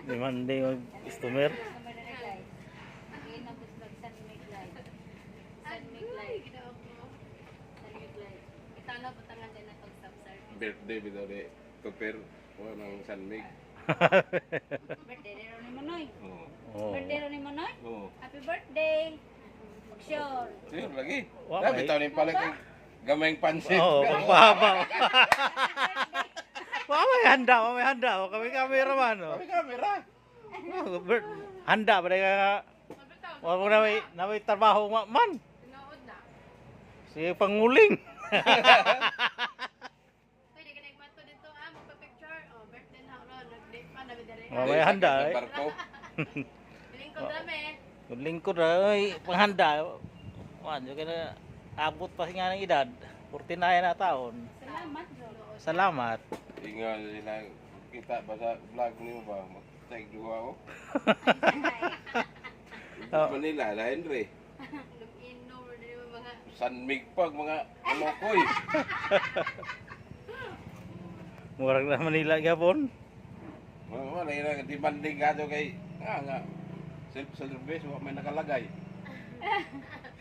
Demanding yung customer. Customer na guys. Again, nabusbag San Miguel. San Miguel. San Miguel. Itano po tangan din na pag-stop sir. Birthday bitaw di tupir o ng San Mig. Birthday rin ni Manoy. Oo. Oh. Birthday rin ni Manoy. Oo. Happy birthday. Sure. Sure lagi. Wa Dahil ba, bitaw ni pala kay gamayng pansit. Oo, pagpahaba. May handa, may handa. O, kami cameraman. O. Kami kamera. Oh, handa ba ka? Wala mo na may trabaho man. Si panguling. Pwede ka nagmato dito magpa-picture. Oh, birthday na ako. Nag-date pa na bidari. May handa. Barko. Lingkod kami. Lingkod ay panghanda. Wan, yung kaya abot pa nga ng edad. 49 na taon. Salamat, Jolo. Salamat. Ingal sila kita ba sa vlog niyo ba? Mag-tag duwa ako. Oh. Manila, lain re. Lug-ino, mga San Mig pag mga alokoy. Murag na Manila gapon. Wala na demanding ka kay nga self-service wa may nakalagay.